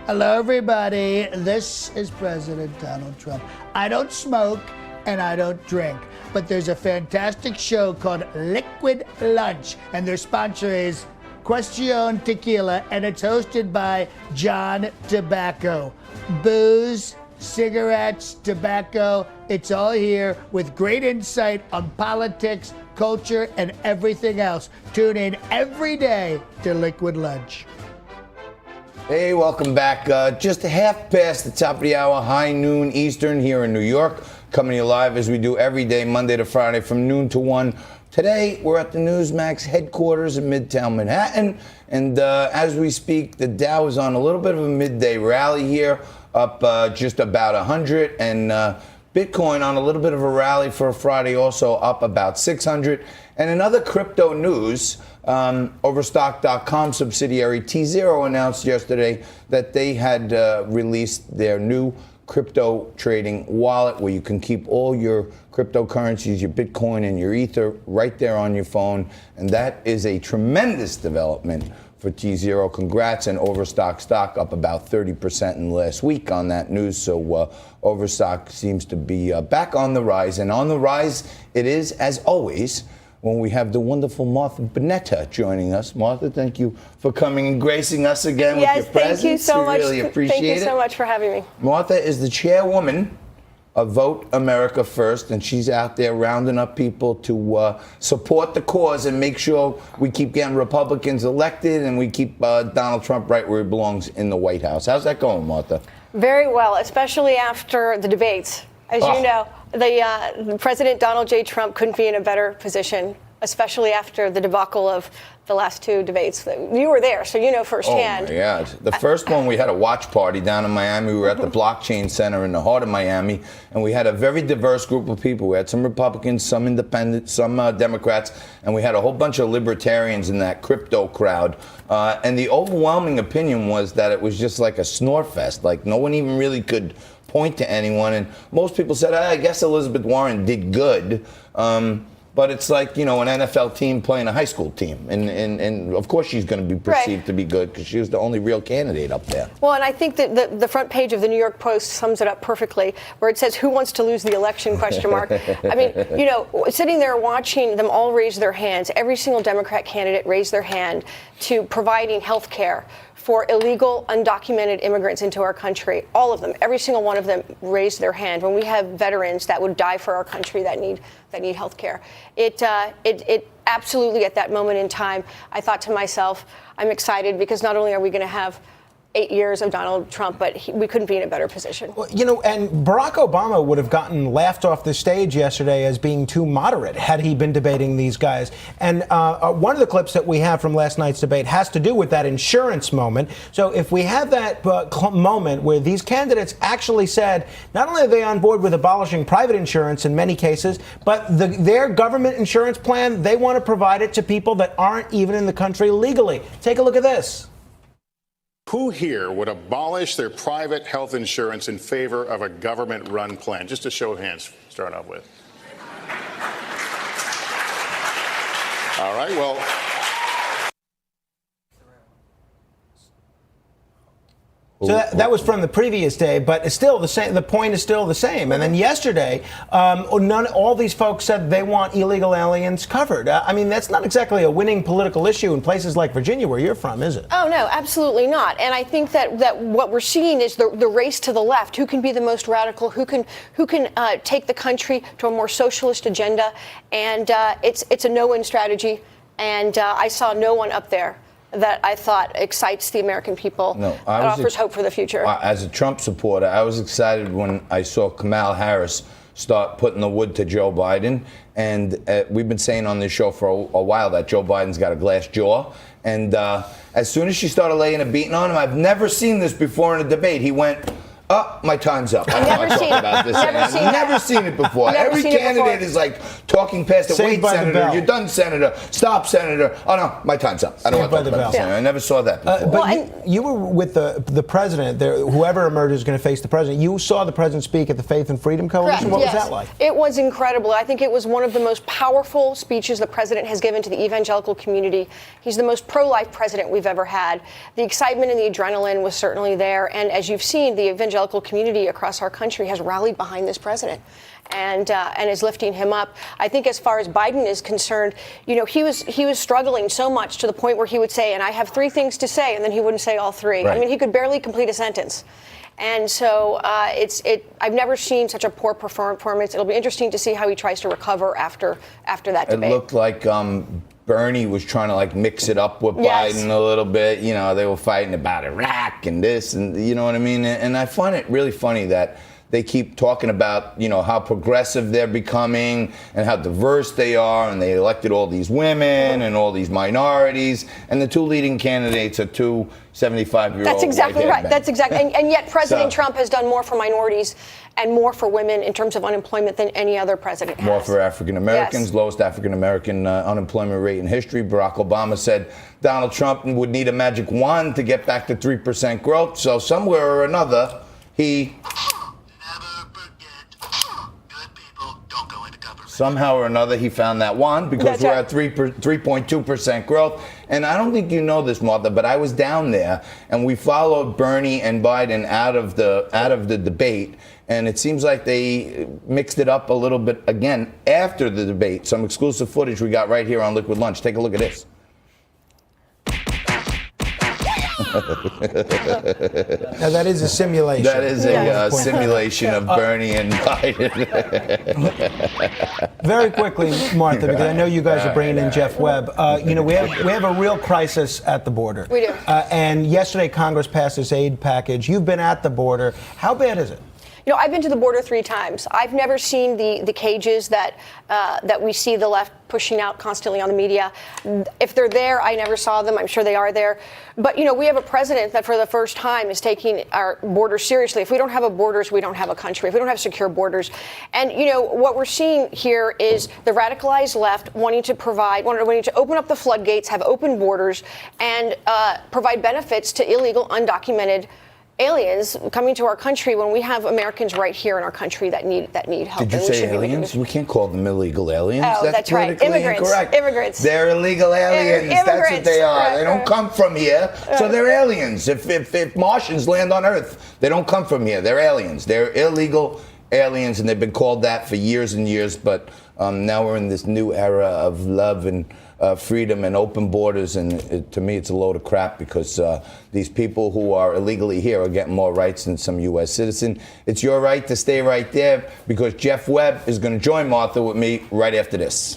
Hello, everybody. This is President Donald Trump. I don't smoke and I don't drink, but there's a fantastic show called Liquid Lunch, and their sponsor is Question Tequila, and it's hosted by John Tobacco. Booze, cigarettes, tobacco, it's all here with great insight on politics, culture, and everything else. Tune in every day to Liquid Lunch. Hey, welcome back. Just a half past the top of the hour, high noon Eastern here in New York. Coming to you live as we do every day, Monday to Friday from noon to 1. Today, we're at the Newsmax headquarters in Midtown Manhattan. And as we speak, the Dow is on a little bit of a midday rally here, up just about 100. And Bitcoin on a little bit of a rally for a Friday, also up about 600. And in other crypto news, Overstock.com subsidiary T0 announced yesterday that they had released their new crypto trading wallet where you can keep all your cryptocurrencies, your Bitcoin and your Ether right there on your phone. And that is a tremendous development for T0. Congrats. And Overstock stock up about 30% in the last week on that news. So Overstock seems to be back on the rise. And on the rise it is, as always, when we have the wonderful Martha Boneta joining us. Martha, thank you for coming and gracing us again with your presence. Yes, thank you so much. Really appreciate it. Thank you so much for having me. Martha is the chairwoman of Vote America First, and she's out there rounding up people to support the cause and make sure we keep getting Republicans elected and we keep Donald Trump right where he belongs in the White House. How's that going, Martha? Very well, especially after the debates. As you know, the President Donald J. Trump couldn't be in a better position, especially after the debacle of the last two debates. You were there, so you know firsthand. Oh, my God. The first one, we had a watch party down in Miami. We were at the Blockchain Center in the heart of Miami, and we had a very diverse group of people. We had some Republicans, some independents, some Democrats, and we had a whole bunch of libertarians in that crypto crowd. And the overwhelming opinion was that it was just like a snore fest. Like, no one even really could point to anyone. And most people said, I guess Elizabeth Warren did good. But it's like, you know, an NFL team playing a high school team. And of course she's going to be perceived to be good because she was the only real candidate up there. Well, and I think that the front page of the New York Post sums it up perfectly, where it says, who wants to lose the election, question mark. I mean, you know, sitting there watching them all raise their hands, every single Democrat candidate raised their hand to providing health care for illegal, undocumented immigrants into our country. All of them, every single one of them raised their hand. When we have veterans that would die for our country that need health care. It absolutely, at that moment in time, I thought to myself, I'm excited because not only are we going to have 8 years of Donald Trump, but we couldn't be in a better position. Well, you know, and Barack Obama would have gotten laughed off the stage yesterday as being too moderate had he been debating these guys. And one of the clips that we have from last night's debate has to do with that insurance moment. So if we have that moment where these candidates actually said, not only are they on board with abolishing private insurance in many cases, but their government insurance plan, they want to provide it to people that aren't even in the country legally. Take a look at this. Who here would abolish their private health insurance in favor of a government-run plan? Just a show of hands, start off with. All right, well. So that was from the previous day, but it's still the same. The point is still the same. And then yesterday, all these folks said they want illegal aliens covered. I mean, that's not exactly a winning political issue in places like Virginia, where you're from, is it? Oh, no, absolutely not. And I think that what we're seeing is the race to the left. Who can be the most radical? Who can take the country to a more socialist agenda? And it's a no-win strategy. And I saw no one up there that I thought excites the American people, that offers hope for the future. As a Trump supporter, I was excited when I saw Kamala Harris start putting the wood to Joe Biden. And we've been saying on this show for a while that Joe Biden's got a glass jaw. And as soon as she started laying a beating on him, I've never seen this before in a debate. He went My time's up. I don't Never want to seen talk it. about this. Never I've seen that. never seen it before. Never Every seen it candidate before. is like talking past it. Saved Wait, by the Senator, bell. you're done, Senator. Stop, Senator. Oh, no, my time's up. I don't want to by talk the about bell. this. Senator. I never saw that before. But you were with the president. Whoever emerges is going to face the president. You saw the president speak at the Faith and Freedom Coalition. Correct, What yes. was that like? It was incredible. I think it was one of the most powerful speeches the president has given to the evangelical community. He's the most pro-life president we've ever had. The excitement and the adrenaline was certainly there. And as you've seen, the evangelical community across our country has rallied behind this president and is lifting him up. I think as far as Biden is concerned, you know, he was struggling so much to the point where he would say, and I have 3 things to say, and then he wouldn't say all 3. Right. I mean, he could barely complete a sentence. And so I've never seen such a poor performance. It'll be interesting to see how he tries to recover after that debate. It looked like Bernie was trying to like mix it up with Yes. Biden a little bit. You know, they were fighting about Iraq and this, and you know what I mean. And I find it really funny that they keep talking about, you know, how progressive they're becoming and how diverse they are, and they elected all these women and all these minorities, and the 2 leading candidates are 2 75-year-old. That's exactly white-haired right. men. That's exactly, and yet President So- Trump has done more for minorities and more for women in terms of unemployment than any other president has. More for African Americans, Yes. lowest African American unemployment rate in history. Barack Obama said Donald Trump would need a magic wand to get back to 3% growth. So somewhere or another, he Never forget, good people don't go into government. somehow or another he found that wand, because That's we're right. at 3.2% growth. And I don't think you know this, Martha, but I was down there and we followed Bernie and Biden out of the debate. And it seems like they mixed it up a little bit again after the debate. Some exclusive footage we got right here on Liquid Lunch. Take a look at this. Now, that is a simulation. That is a Yeah. simulation of Bernie and Biden. Very quickly, Martha, because I know you guys are bringing in Jeff Webb. You know, we have a real crisis at the border. We do. And yesterday, Congress passed this aid package. You've been at the border. How bad is it? You know, I've been to the border 3 times. I've never seen the cages that we see the left pushing out constantly on the media. If they're there, I never saw them. I'm sure they are there. But, you know, we have a president that for the first time is taking our borders seriously. If we don't have a borders, we don't have a country. If we don't have secure borders. And, you know, what we're seeing here is the radicalized left wanting to open up the floodgates, have open borders, and provide benefits to illegal, undocumented aliens coming to our country when we have Americans right here in our country that need help. Did you And we say should be making aliens? this- We can't call them illegal aliens. Oh, that's right. politically Immigrants. incorrect. Immigrants. They're illegal aliens. That's what Immigrants. they are. Right, They don't right. come from here, so they're aliens. If Martians land on Earth, they don't come from here. They're aliens. They're illegal aliens, and they've been called that for years and years. But now we're in this new era of love and freedom and open borders, and to me it's a load of crap, because these people who are illegally here are getting more rights than some U.S. citizen. It's your right to stay right there, because Jeff Webb is going to join Martha with me right after this.